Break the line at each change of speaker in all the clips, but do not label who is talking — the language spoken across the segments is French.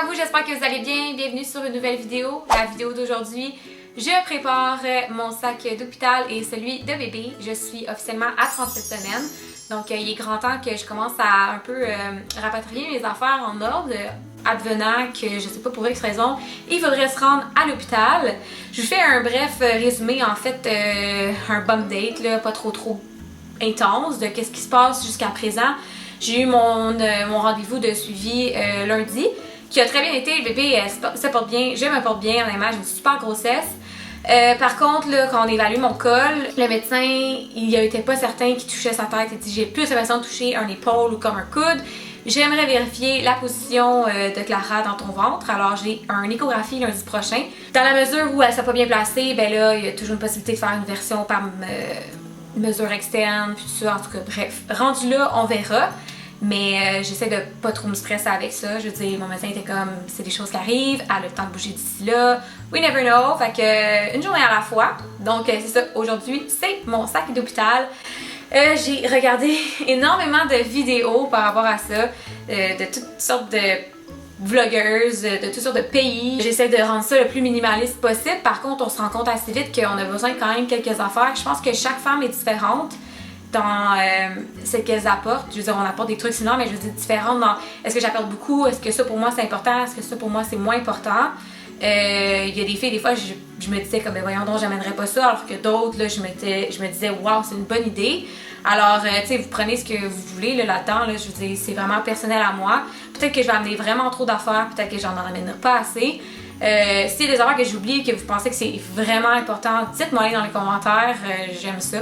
à vous, j'espère que vous allez bien. Bienvenue sur une nouvelle vidéo. La vidéo d'aujourd'hui, je prépare mon sac d'hôpital et celui de bébé. Je suis officiellement à 37 semaines. Donc il est grand temps que je commence à un peu rapatrier mes affaires en ordre. Advenant que je sais pas pour X raison, il faudrait se rendre à l'hôpital. Je vous fais un bref résumé, en fait, un bum date, là, pas trop intense de qu'est-ce qui se passe jusqu'à présent. J'ai eu mon rendez-vous de suivi lundi, qui a très bien été. Le bébé se porte bien, je me porte bien, honnêtement, j'ai une super grossesse. Par contre, là, quand on évalue mon col, le médecin, il était pas certain qu'il touchait sa tête. Il dit j'ai plus l'impression de toucher un épaule ou comme un coude. J'aimerais vérifier la position de Clara dans ton ventre, alors j'ai un échographie lundi prochain. Dans la mesure où elle s'est pas bien placée, ben là, il y a toujours une possibilité de faire une version par mesure externe, puis tout ça, en tout cas, bref. Rendu là, on verra. Mais j'essaie de pas trop me stresser avec ça. Je veux dire, mon médecin était comme, c'est des choses qui arrivent, elle a le temps de bouger d'ici là. We never know. Fait que une journée à la fois. Donc c'est ça, aujourd'hui, c'est mon sac d'hôpital. J'ai regardé énormément de vidéos par rapport à ça, de toutes sortes de vlogueuses, de toutes sortes de pays. J'essaie de rendre ça le plus minimaliste possible. Par contre, on se rend compte assez vite qu'on a besoin quand même de quelques affaires. Je pense que chaque femme est différente dans ce qu'elles apportent. Je veux dire, on apporte des trucs sinon, mais je veux dire différentes dans est-ce que j'apporte beaucoup, est-ce que ça pour moi c'est important, est-ce que ça pour moi c'est moins important. Il y a des filles, des fois je me disais comme ben voyons donc j'amènerais pas ça, alors que d'autres là je me disais waouh c'est une bonne idée. Alors tu sais vous prenez ce que vous voulez là-dedans, là, je veux dire c'est vraiment personnel à moi. Peut-être que je vais amener vraiment trop d'affaires, peut-être que j'en amènerai pas assez. Si des affaires que j'oublie, que vous pensez que c'est vraiment important, dites-moi dans les commentaires, j'aime ça,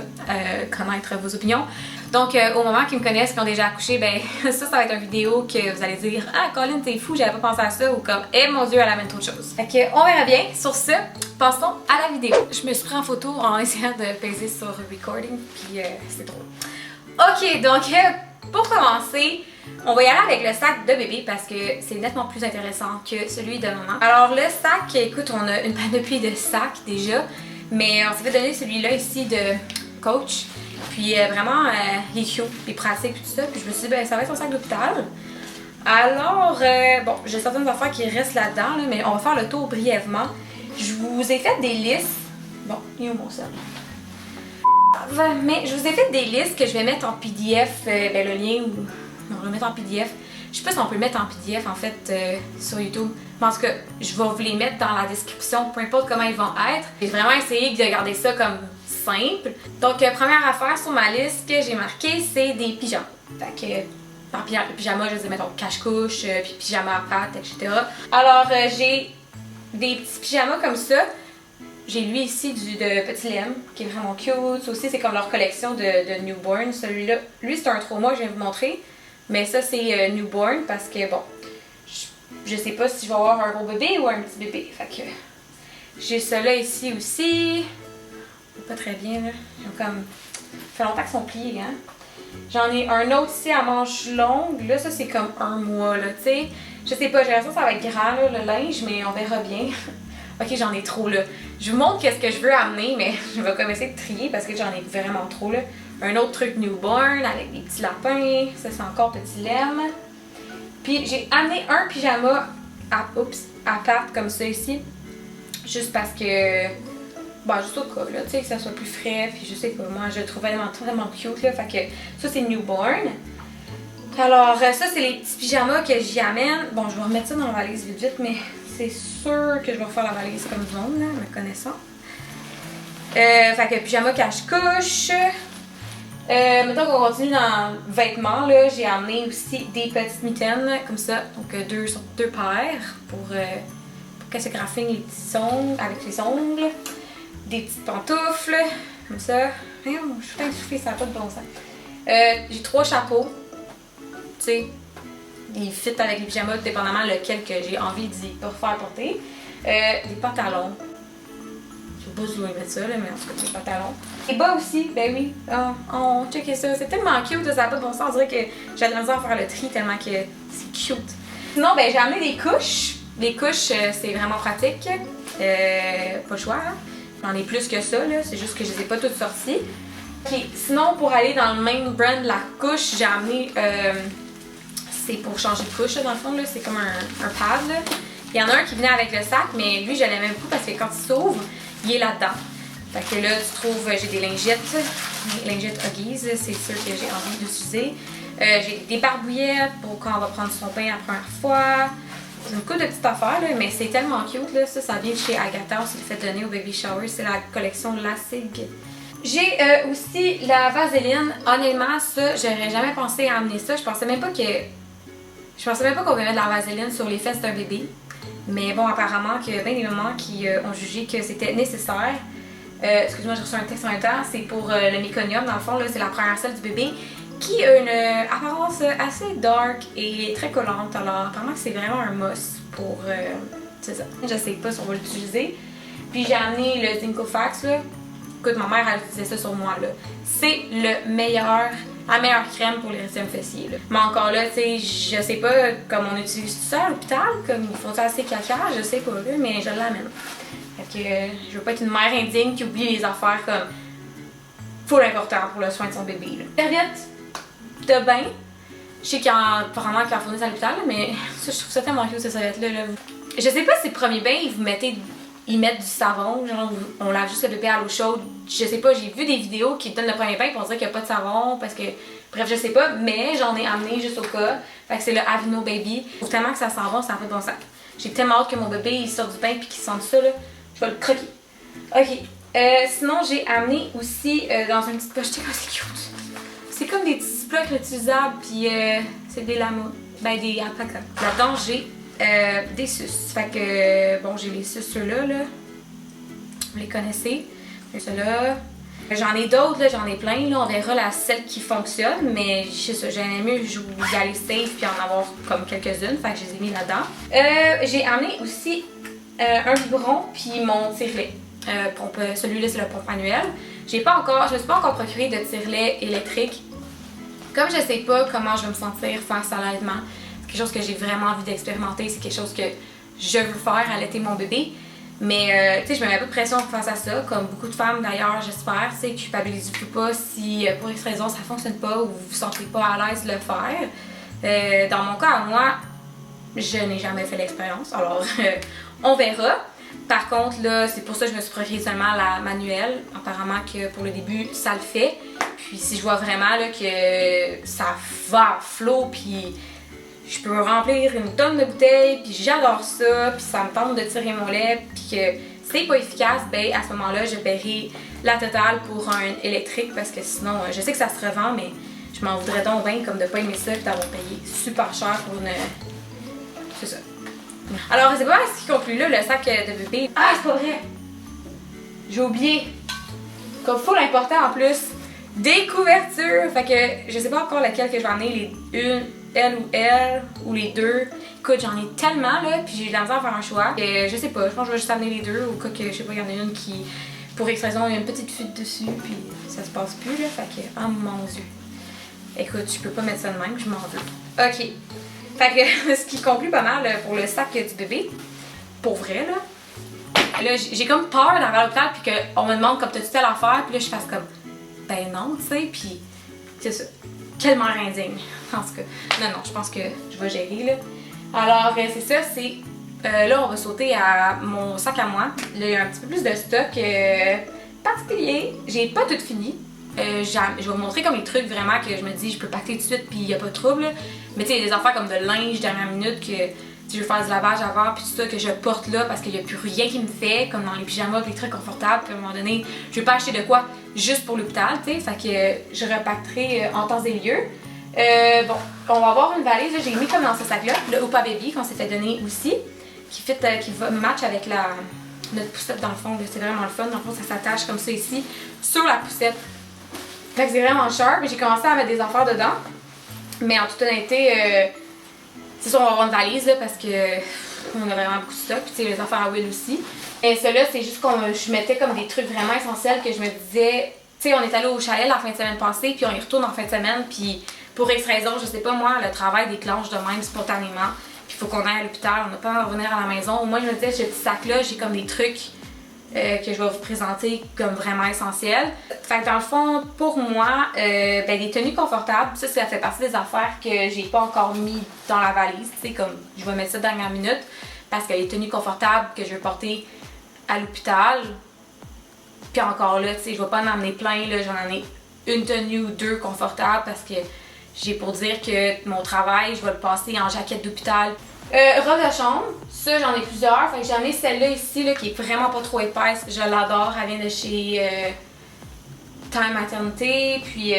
connaître vos opinions. Donc au moment qu'ils me connaissent, qui ont déjà accouché, ben ça va être une vidéo que vous allez dire « Ah Colin t'es fou, j'avais pas pensé à ça » ou comme « Eh mon dieu, elle amène trop de choses ». Fait que on verra bien. Sur ce, passons à la vidéo. Je me suis pris en photo en essayant de peser sur recording, puis c'est drôle. Ok, donc pour commencer, on va y aller avec le sac de bébé parce que c'est nettement plus intéressant que celui de maman. Alors le sac, écoute, on a une panoplie de sacs déjà, mais on s'est fait donner celui-là ici de Coach. Puis vraiment, il est cute, il est pratique et tout ça. Puis je me suis dit, ben ça va être un sac d'hôpital. Alors, bon, j'ai certaines affaires qui restent là-dedans, là, mais on va faire le tour brièvement. Je vous ai fait des listes. Bon, il est où mon sac? Mais je vous ai fait des listes que je vais mettre en PDF, ben le lien, on va le mettre en PDF. Je sais pas si on peut le mettre en PDF en fait sur YouTube. En tout cas, je vais vous les mettre dans la description, peu importe comment ils vont être. J'ai vraiment essayé de garder ça comme simple. Donc, première affaire sur ma liste que j'ai marqué, c'est des pyjamas. Fait que, par pyjama, je veux dire, mettons, cache-couche, puis pyjama à pattes, etc. Alors, j'ai des petits pyjamas comme ça. J'ai lui ici de Petit Lem, qui est vraiment cute. Ça aussi, c'est comme leur collection de newborn. Celui-là, lui, c'est un 3 mois, je viens vous montrer. Mais ça, c'est newborn parce que, bon, je sais pas si je vais avoir un gros bébé ou un petit bébé. Fait que, j'ai ceux-là ici aussi. Pas très bien, là. Comme, ça fait longtemps qu'ils sont pliés, hein. J'en ai un autre ici à manches longues. Là, ça, c'est comme un mois, là, tu sais. Je sais pas, j'ai l'impression que ça va être grand, là, le linge, mais on verra bien. Ok, j'en ai trop, là. Je vous montre qu'est-ce que je veux amener, mais je vais comme essayer de trier parce que j'en ai vraiment trop, là. Un autre truc newborn avec des petits lapins. Ça, c'est encore Petit Lem. Puis, j'ai amené un pyjama à pattes comme ça ici. Juste parce que... Bon, juste au cas, là, tu sais, que ça soit plus frais, puis je sais pas, moi, je le trouve vraiment cute, là, fait que ça, c'est newborn. Alors, ça, c'est les petits pyjamas que j'y amène. Bon, je vais remettre ça dans la valise vite, mais c'est sûr que je vais refaire la valise comme zone, là, me connaissant. Fait que pyjama cache-couche. Maintenant qu'on continue dans vêtements, là, j'ai amené aussi des petites mitaines, comme ça, donc deux paires, pour que ça graffine les petits ongles, avec les ongles. Des petites pantoufles, comme ça. Je suis pas essoufflée, ça n'a pas de bon sens. J'ai 3 chapeaux. Tu sais, ils fit avec les pyjamas, dépendamment lequel que j'ai envie d'y faire porter. Des pantalons. Je sais pas si je vais mettre ça, là, mais en tout cas, des pantalons. Les bas aussi, ben oui. On check ça. C'est tellement cute, ça n'a pas de bon sens. On dirait que j'ai de la misère à faire le tri tellement que c'est cute. Sinon, ben j'ai amené des couches. Les couches, c'est vraiment pratique. Pas le choix, hein. J'en ai plus que ça, là. C'est juste que je les ai pas toutes sorties. Ok, sinon, pour aller dans le même brand de la couche, j'ai amené c'est pour changer de couche là, dans le fond, c'est comme un pad. Là. Il y en a un qui venait avec le sac, mais lui je l'aime beaucoup parce que quand il s'ouvre, il est là-dedans. Fait que là, tu trouves, j'ai des lingettes Huggies, c'est sûr que j'ai envie d'utiliser. J'ai des barbouillettes pour quand on va prendre son bain la première fois. J'ai une couple de petites affaires, là, mais c'est tellement cute. Là. Ça vient de chez Agatha, on s'est fait donner au baby shower. C'est la collection Lassig. J'ai aussi la vaseline. Honnêtement, ça, j'aurais jamais pensé à amener ça. Je pensais même pas qu'on pouvait mettre de la vaseline sur les fesses d'un bébé. Mais bon, apparemment, qu'il y a bien des mamans qui ont jugé que c'était nécessaire. Excuse-moi, j'ai reçu un texte en même temps. C'est pour le méconium, dans le fond, c'est la première selle du bébé qui a une apparence assez dark et très collante. Alors, apparemment que c'est vraiment un must pour... c'est ça. Je sais pas si on va l'utiliser. Puis j'ai amené le Zincofax, là. Écoute, ma mère, elle utilisait ça sur moi, là. C'est la meilleure crème pour les régimes fessiers, là. Mais encore là, tu sais, je sais pas comme on utilise tout ça à l'hôpital, comme il faut assez caca, je sais pas, là, mais je l'amène. Fait que je veux pas être une mère indigne qui oublie les affaires comme full important pour le soin de son bébé, là. Serviette de bain. Je sais qu'il y a apparemment qu'il y a fourni à l'hôpital, mais ça, je trouve ça tellement cute, cette serviette-là. Là. Je sais pas si le premier bain, ils mettent du savon, genre on lave juste le bébé à l'eau chaude. Je sais pas, j'ai vu des vidéos qui donnent le premier bain et on dirait qu'il n'y a pas de savon parce que, bref, je sais pas, mais j'en ai amené juste au cas. Fait que c'est le Aveeno Baby. Je trouve tellement que ça sent bon, ça en fait bon sac. J'ai tellement hâte que mon bébé il sorte du bain et qu'il sente ça, là. Je vais le croquer. Ok. Sinon, j'ai amené aussi dans une petite pochette, c'est cute. C'est comme des petits blocs réutilisables, puis c'est des lamas, ben des alpacas. Là-dedans, j'ai des suces. Fait que, bon, j'ai les suces ceux-là, là. Vous les connaissez. Ceux-là. J'en ai d'autres, là, j'en ai plein, là. On verra celle qui fonctionne, mais c'est ça, j'aimais mieux y aller safe puis en avoir comme quelques-unes. Fait que je les ai mis là-dedans. J'ai amené aussi un biberon puis mon tire-lait. Celui-là, c'est le pompe manuel. Je me suis pas encore procuré de tire-lait électrique. Comme je sais pas comment je vais me sentir face à l'allaitement, c'est quelque chose que j'ai vraiment envie d'expérimenter, c'est quelque chose que je veux faire, allaiter mon bébé. Mais tu sais, je me mets pas de pression face à ça, comme beaucoup de femmes d'ailleurs, j'espère. Tu sais, culpabilisez-vous pas si pour X raison ça fonctionne pas ou vous vous sentez pas à l'aise de le faire. Dans mon cas, à moi, je n'ai jamais fait l'expérience, alors on verra. Par contre, là, c'est pour ça que je me suis procuré seulement la manuelle. Apparemment que pour le début, ça le fait. Puis si je vois vraiment là, que ça va à flot, puis je peux remplir une tonne de bouteilles, puis j'adore ça, puis ça me tente de tirer mon lait, puis que c'est pas efficace, ben à ce moment-là, je paierai la totale pour un électrique parce que sinon, je sais que ça se revend, mais je m'en voudrais donc bien comme de pas aimer ça, puis d'avoir payé super cher pour une... C'est ça. Alors, c'est pas ce qui conclut là, le sac de bébé. Ah, c'est pas vrai! J'ai oublié. Comme full important en plus, des couvertures. Fait que je sais pas encore laquelle que je vais amener, elle ou les deux. Écoute, j'en ai tellement là, puis j'ai eu de la misère à faire un choix. Je sais pas, je pense que je vais juste amener les deux, au cas que, je sais pas, il y en a une qui, pour X raison, il y a une petite fuite dessus, puis ça se passe plus là. Fait que, oh mon dieu. Écoute, je peux pas mettre ça de même, je m'en veux. Ok. Fait que ce qui conclut pas mal pour le sac du bébé. Pour vrai là. Là, j'ai comme peur d'arriver à l'hôpital puis qu'on me demande comme t'as-tu telle affaire, puis là je fasse comme ben non, tu sais, puis c'est ça. Quelle mère indigne. En tout cas, non, je pense que je vais gérer là. Alors c'est ça, c'est là on va sauter à mon sac à moi. Là il y a un petit peu plus de stock particulier. J'ai pas tout fini. Je vais vous montrer comme les trucs vraiment que je me dis je peux pacter tout de suite puis il n'y a pas de trouble. Mais tu sais, il y a des affaires comme de linge dernière minute que je veux faire du lavage avant puis tout ça que je porte là parce qu'il n'y a plus rien qui me fait, comme dans les pyjamas, les trucs confortables. Puis à un moment donné, je vais pas acheter de quoi juste pour l'hôpital, tu sais. Fait que je repacterai en temps et lieu. Bon, on va avoir une valise, j'ai mis comme dans ce sac-là, le Opa Baby qu'on s'est fait donner aussi, qui va match avec notre poussette dans le fond. C'est vraiment le fun. Dans le fond, ça s'attache comme ça ici sur la poussette. Fait que c'est vraiment sharp. J'ai commencé à mettre des affaires dedans. Mais en toute honnêteté, c'est sûr, on va avoir une valise là, parce que on a vraiment beaucoup de stock. Puis les affaires à Will aussi. Et celle-là, c'est juste que je mettais comme des trucs vraiment essentiels que je me disais. Tu sais, on est allé au chalet la fin de semaine passée, puis on y retourne en fin de semaine. Puis pour X raison, je sais pas moi, le travail déclenche de même spontanément. Puis il faut qu'on aille à l'hôpital, on n'a pas à revenir à la maison. Au moins, je me disais, ce petit sac-là, j'ai comme des trucs que je vais vous présenter comme vraiment essentielles. Fait que dans le fond, pour moi, des tenues confortables, ça fait partie des affaires que j'ai pas encore mis dans la valise. Tu sais, comme je vais mettre ça dernière minute parce que les tenues confortables que je vais porter à l'hôpital, puis encore là, tu sais, je vais pas en amener plein, là, j'en ai une tenue ou deux confortables parce que j'ai pour dire que mon travail, je vais le passer en jaquette d'hôpital. Robe de chambre, ça j'en ai plusieurs. Fait que j'en ai celle-là ici là, qui est vraiment pas trop épaisse. Je l'adore, elle vient de chez Time Maternité. Puis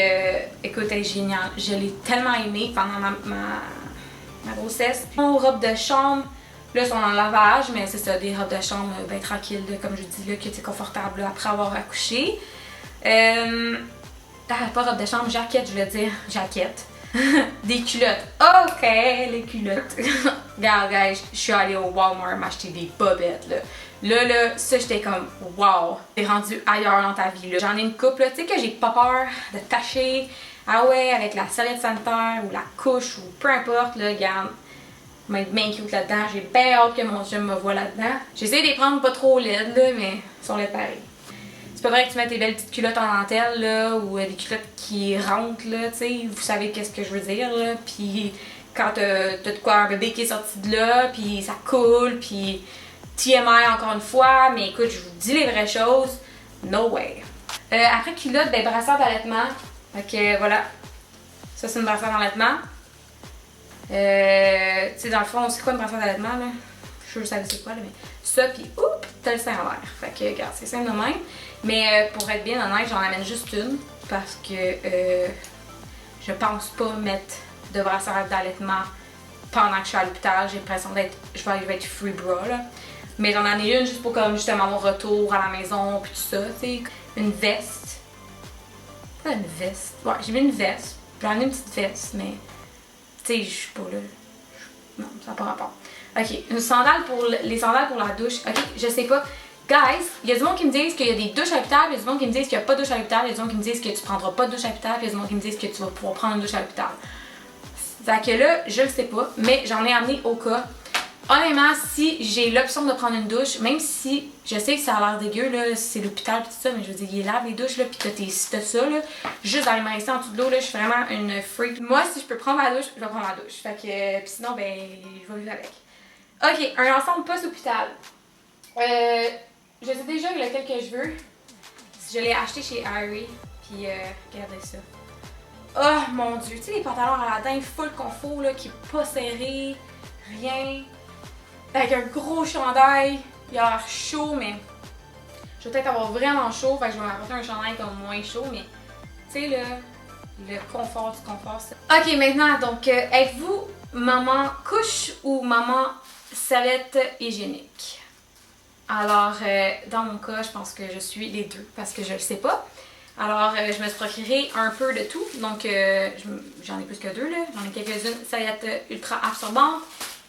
écoute, elle est géniale. Je l'ai tellement aimée pendant ma grossesse. Mon robe de chambre, là, sont en lavage, mais c'est ça, des robes de chambre bien tranquilles, là, comme je dis, là, que c'est confortable là, après avoir accouché. Pas robe de chambre, jaquette, je voulais dire. Jaquette. Des culottes. Ok, les culottes. Regarde, guys, je suis allée au Walmart m'acheter des bobettes, là. Là, ça, j'étais comme, wow, t'es rendu ailleurs dans ta vie, là. J'en ai une couple, là, tu sais que j'ai pas peur de tacher. Ah ouais, avec la serviette sanitaire ou la couche ou peu importe, là, regarde. Je vais être bien cute là-dedans. J'ai bien hâte que mon chum me voit là-dedans. J'essaie de les prendre pas trop laides, là, mais ils sont laides pareil. C'est pas vrai que tu mets tes belles petites culottes en dentelle, là, ou des culottes qui rentrent, là, tu sais, vous savez qu'est-ce que je veux dire, là. Puis quand t'as de quoi, un bébé qui est sorti de là, puis ça coule, puis TMI encore une fois, mais écoute, je vous dis les vraies choses, no way. Après culotte, brassière d'allaitement. Fait que voilà, ça c'est une brassière d'allaitement. Tu sais, dans le fond, c'est quoi une brassière d'allaitement, là? Je suis sûre que vous savez c'est quoi, là, mais ça, puis oups, t'as le sein en l'air. Fait que, regarde, c'est simple de même. Mais pour être bien honnête, j'en amène juste une parce que je pense pas mettre de brassière d'allaitement pendant que je suis à l'hôpital. J'ai l'impression d'être, je vais être free bra, là. Mais j'en ai une juste pour comme justement mon retour à la maison, puis tout ça, tu sais. Une veste. Pas une veste. Ouais, j'ai mis une veste. J'en ai une petite veste, mais tu sais, je suis pas là. Non, ça n'a pas rapport. Ok, une sandale pour les sandales pour la douche. Ok, je sais pas. Guys, il y a du monde qui me disent qu'il y a des douches à l'hôpital, il y a du monde qui me disent qu'il n'y a pas de douche à l'hôpital, il y a du monde qui me disent que tu prendras pas de douche à l'hôpital, il y a du monde qui me disent que tu vas pouvoir prendre une douche à l'hôpital. Fait que là, je le sais pas, mais j'en ai amené au cas. Honnêtement, si j'ai l'option de prendre une douche, même si je sais que ça a l'air dégueu, là, c'est l'hôpital pis tout ça, mais je veux dire, il lave les douches, là, pis t'as ça, là, juste dans les mains en dessous de l'eau, là, je suis vraiment une freak. Moi, si je peux prendre ma douche, je vais prendre ma douche. Fait que, pis sinon, je vais vivre avec. Ok, un ensemble post-hôpital. Je sais déjà lequel que je veux. Je l'ai acheté chez Harry, puis regardez ça. Oh mon dieu, tu sais les pantalons à la dinde full confort là, qui est pas serré, rien. Avec un gros chandail, il a l'air chaud, mais je vais peut-être avoir vraiment chaud, fait que je vais m'apporter un chandail comme moins chaud, mais tu sais le confort du confort. Ça. Ok, maintenant, donc, êtes-vous maman couche ou maman serviette hygiénique? Alors, dans mon cas, je pense que je suis les deux parce que je le sais pas. Alors, je me suis procuré un peu de tout. Donc, j'en ai plus que deux, là. J'en ai quelques-unes serviettes ultra absorbantes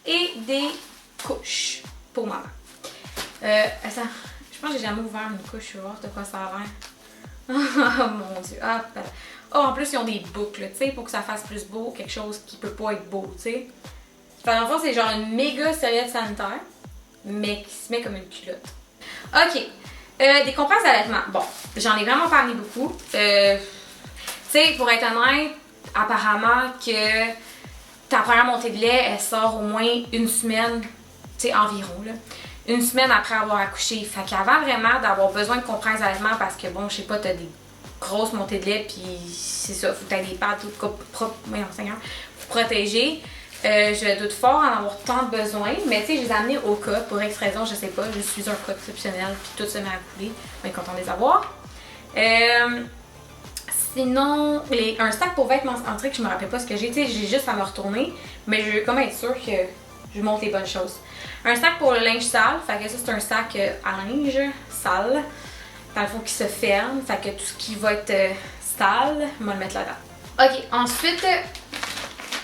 et des couches pour maman. Attends, je pense que j'ai jamais ouvert une couche. Je vais voir de quoi ça a l'air. Oh mon dieu. Ah, oh, en plus, ils ont des boucles, tu sais, pour que ça fasse plus beau. Quelque chose qui peut pas être beau, tu sais. Dans le fond, c'est genre une méga serviette sanitaire, mais qui se met comme une culotte. Ok. Des compresses d'allaitement. Bon, j'en ai vraiment pas amené beaucoup. Tu sais, pour être honnête, apparemment que ta première montée de lait, elle sort au moins une semaine, tu sais, environ, là. Une semaine après avoir accouché. Fait qu'avant vraiment d'avoir besoin de compresses d'allaitement, parce que bon, je sais pas, t'as des grosses montées de lait, puis c'est ça, faut que t'aies des pads tout propres, pour protéger. Je doute fort en avoir tant de besoin, mais tu sais, je les ai amenés au cas, pour X raison, je sais pas, je suis un cas exceptionnel, puis tout se met à couler, mais content de les avoir. Sinon, un sac pour vêtements centriques, je me rappelle pas ce que j'ai, tu sais, j'ai juste à me retourner, mais je veux comme être sûre que je montre les bonnes choses. Un sac pour le linge sale, fait que ça c'est un sac à linge sale, dans le fond qui se ferme, fait que tout ce qui va être sale, on va le mettre là-dedans. Ok, ensuite,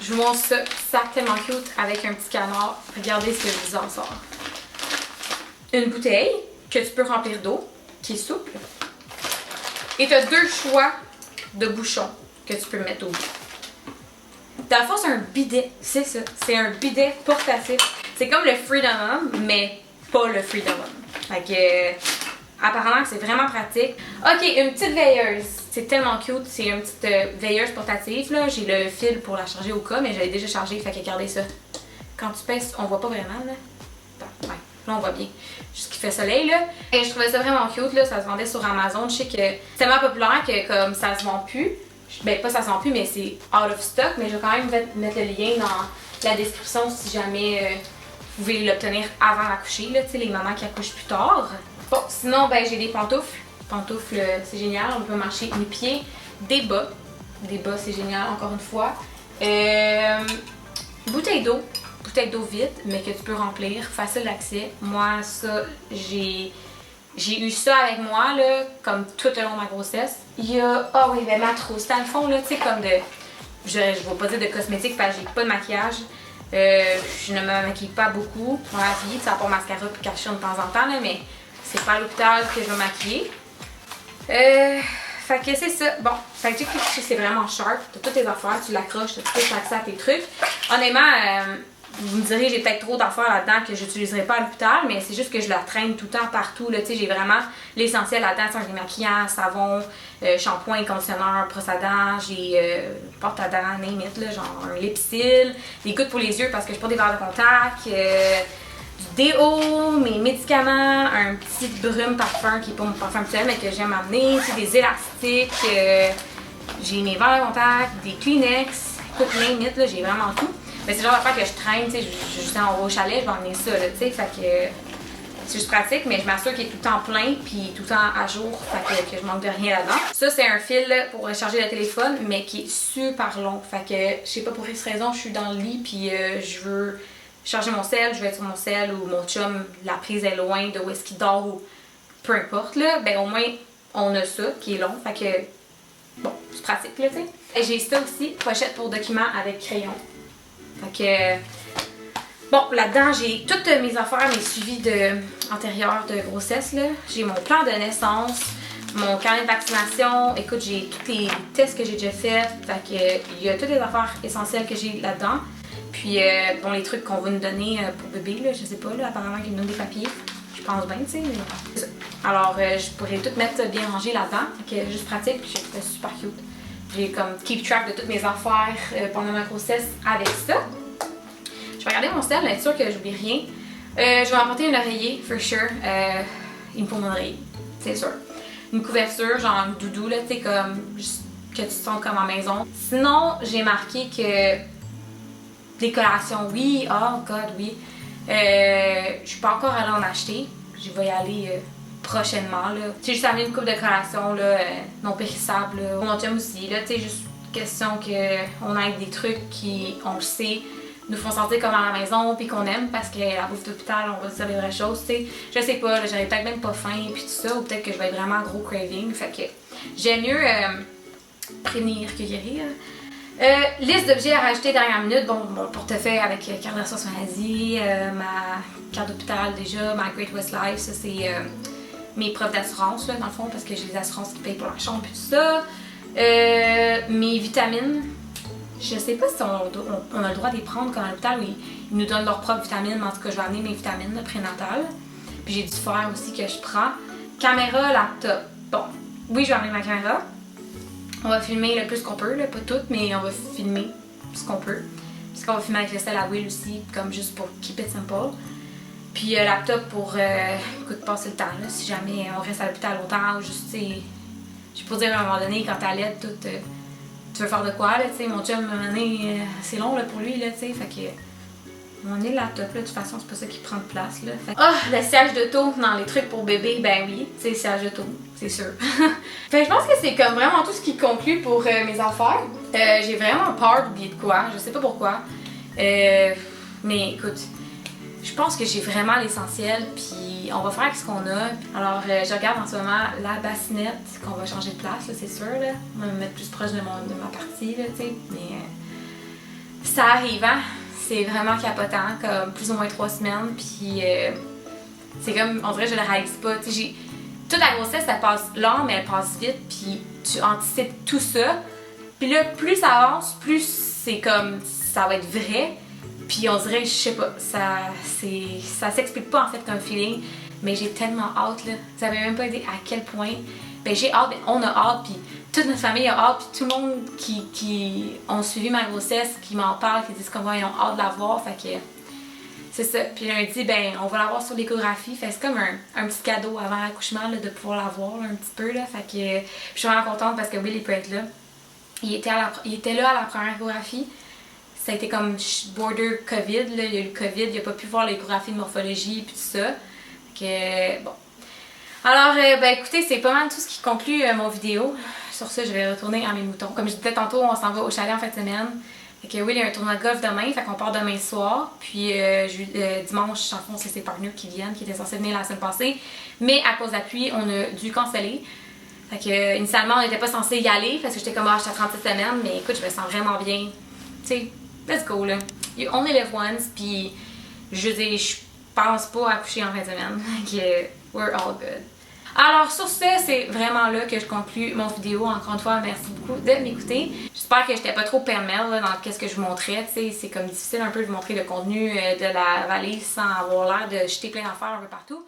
je vous montre ce sac tellement cute avec un petit canard. Regardez ce que je vous en sors. Une bouteille que tu peux remplir d'eau, qui est souple. Et tu as deux choix de bouchons que tu peux mettre au bout. Dans le fond, c'est un bidet. C'est ça. C'est un bidet portatif. C'est comme le Freedom Home, mais pas le Freedom Home. Fait que apparemment que c'est vraiment pratique. Ok, une petite veilleuse. C'est tellement cute. C'est une petite veilleuse portative. Là. J'ai le fil pour la charger au cas, mais j'avais déjà chargé. Fait que regardez ça. Quand tu pèses, on voit pas vraiment. Là. Attends, ouais. Là, on voit bien. Juste qu'il fait soleil, là. Et je trouvais ça vraiment cute, là. Ça se vendait sur Amazon. Je sais que c'est tellement populaire que comme ça se vend plus. Ben, pas ça se vend plus, mais c'est out of stock. Mais je vais quand même mettre le lien dans la description si jamais vous voulez l'obtenir avant d'accoucher, là. Tu sais, les mamans qui accouchent plus tard. Bon, sinon, ben, j'ai des pantoufles. Pantoufles, c'est génial. On peut marcher mes pieds. Des bas. Des bas, c'est génial, encore une fois. Bouteille d'eau. Bouteille d'eau vide, mais que tu peux remplir, facile d'accès. Moi, ça, j'ai eu ça avec moi, là, comme tout au long de ma grossesse. Il y a, oh oui, ben ma trousse, dans le fond, là, tu sais, comme de, je vais pas dire de cosmétiques parce que j'ai pas de maquillage. Je ne me maquille pas beaucoup dans la vie, ça pour mascara puis cacher de temps en temps, là, mais c'est pas à l'hôpital que je vais maquiller. Fait que c'est ça. Bon, fait que c'est vraiment sharp. T'as toutes tes affaires, tu l'accroches, t'as tout accès à tes trucs. Honnêtement, vous me direz, j'ai peut-être trop d'affaires là-dedans que j'utiliserai pas à l'hôpital, mais c'est juste que je la traîne tout le temps partout. Là, j'ai vraiment l'essentiel là-dedans. J'ai maquillage, savon, shampoing, conditionneur, brosse à dents, j'ai porte à dents, name it, là, genre un lipsil, des gouttes pour les yeux parce que je porte des verres de contact, du déo, mes médicaments, un petit brume parfum qui est pas mon parfum habituel mais que j'aime amener, des élastiques, j'ai mes verres de contact, des Kleenex, écoute, name it, là, j'ai vraiment tout. Mais c'est le genre d'affaire que je traîne, tu sais, juste en haut au chalet, je vais emmener ça, là, tu sais, fait que c'est juste pratique, mais je m'assure qu'il est tout le temps plein, puis tout le temps à jour, fait que je manque de rien là-dedans. Ça, c'est un fil pour charger le téléphone, mais qui est super long, fait que je sais pas pour quelle raison, je suis dans le lit, puis je veux charger mon sel, je vais être sur mon sel, ou mon chum, la prise est loin de où est-ce qu'il dort, ou peu importe, là, ben au moins, on a ça, qui est long, fait que, bon, c'est pratique, là, tu sais. Et j'ai ça aussi, pochette pour documents avec crayon. Fait que, bon, là-dedans, j'ai toutes mes affaires, mes suivis antérieurs de grossesse, là. J'ai mon plan de naissance, mon carnet de vaccination. Écoute, j'ai tous les tests que j'ai déjà faits. Fait que, il y a toutes les affaires essentielles que j'ai là-dedans. Puis, bon, les trucs qu'on va nous donner pour bébé, là, je sais pas, là, apparemment qu'ils nous donnent des papiers. Je pense bien, tu sais, mais... Alors, je pourrais tout mettre bien rangé là-dedans. Fait que, juste pratique, puis j'ai trouvé ça super cute. J'ai comme keep track de toutes mes affaires pendant ma grossesse avec ça. Je vais regarder mon sel, être sûre que j'oublie rien. Je vais apporter un oreiller, for sure. Il me faut mon oreiller, c'est sûr. Une couverture, genre un doudou, là, tu sais, comme juste que tu te sens comme en maison. Sinon, j'ai marqué que les collations, oui, oh god, oui. Je suis pas encore allée en acheter. Je vais y aller prochainement, là. J'ai juste amené une coupe de collations, là, non périssables, là. Mon chum aussi, là, tu sais, juste question qu'on ait des trucs qui, on le sait, nous font sentir comme à la maison, puis qu'on aime, parce que la bouffe d'hôpital, on va se dire les vraies choses, tu sais. Je sais pas, là, j'aurais peut-être même pas faim, puis tout ça, ou peut-être que je vais être vraiment gros craving, fait que j'aime mieux prévenir que guérir. Liste d'objets à rajouter dernière minute, bon, mon portefeuille avec carte d'assurance maladie, ma carte d'hôpital déjà, ma Great West Life, ça c'est mes preuves d'assurance, là, dans le fond, parce que j'ai des assurances qui payent pour la chambre et tout ça. Mes vitamines, je sais pas si on a le droit de les prendre comme à l'hôpital, oui, ils nous donnent leurs propres vitamines, mais en tout cas, je vais amener mes vitamines prénatales. Puis j'ai du fer aussi que je prends. Caméra, laptop. Bon, oui, je vais amener ma caméra. On va filmer le plus qu'on peut, là, pas tout, mais on va filmer ce qu'on peut. Parce qu'on va filmer avec le sel à huile aussi, comme juste pour keep it simple. Puis laptop pour écoute, passer le temps, là, si jamais on reste à l'hôpital longtemps ou juste, tu sais, je peux dire à un moment donné, quand t'es à l'aide, tout, tu veux faire de quoi, là, tu sais, mon chum, à un moment donné, c'est long, là, pour lui, là, tu sais, fait que, on est le laptop, là, de toute façon, c'est pas ça qui prend de place, là. Le siège d'auto dans les trucs pour bébé, ben oui, tu sais, siège d'auto, c'est sûr. Fait que je pense que c'est comme vraiment tout ce qui conclut pour mes affaires. J'ai vraiment peur d'oublier de quoi, je sais pas pourquoi. Mais écoute, je pense que j'ai vraiment l'essentiel, puis on va faire avec ce qu'on a. Alors, je regarde en ce moment la bassinette, qu'on va changer de place, là, c'est sûr, là. On va me mettre plus proche de ma partie, là, tu sais. Mais ça arrive, hein? C'est vraiment capotant, comme plus ou moins 3 semaines, puis c'est comme, on dirait que je le réalise pas. Tu sais, toute la grossesse, elle passe lent, mais elle passe vite, puis tu anticipes tout ça. Puis là, plus ça avance, plus c'est comme, ça va être vrai. Puis on dirait, je sais pas, ça s'explique pas en fait comme feeling, mais j'ai tellement hâte là. Vous avez même pas idée à quel point. Ben j'ai hâte, ben, on a hâte, puis toute notre famille a hâte, puis tout le monde qui ont suivi ma grossesse, qui m'en parlent, qui disent comment ils ont hâte de la voir, fait que c'est ça. Puis lundi, ben on va la voir sur l'échographie, fait que c'est comme un petit cadeau avant l'accouchement de pouvoir la voir là, un petit peu là, fait que je suis vraiment contente parce que Will il peut être là. Il était là à la première échographie. Ça a été comme border COVID, là. Il y a eu le COVID, il n'a pas pu voir l'échographie de morphologie et tout ça. Que, bon. Alors, ben écoutez, c'est pas mal tout ce qui conclut mon vidéo. Sur ça, je vais retourner à mes moutons. Comme je disais tantôt, on s'en va au chalet en fin de semaine. Fait que oui, il y a un tournoi de golf demain, fait qu'on part demain soir. Puis dimanche, en fond, c'est ses partenaires qui viennent, qui étaient censés venir la semaine passée. Mais à cause de la pluie, on a dû canceller. Fait que initialement, on n'était pas censé y aller parce que j'étais comme, j'étais à 37 semaines, mais écoute, je me sens vraiment bien. Tu sais, let's go là. You only live once, puis je dis, je pense pas accoucher en fin de semaine. Que we're all good. Alors sur ce, c'est vraiment là que je conclue mon vidéo. Encore une fois, merci beaucoup de m'écouter. J'espère que j'étais pas trop pêle-mêle dans qu'est-ce que je vous montrais. Tu sais, c'est comme difficile un peu de vous montrer le contenu de la valise sans avoir l'air de jeter plein d'affaires un peu partout.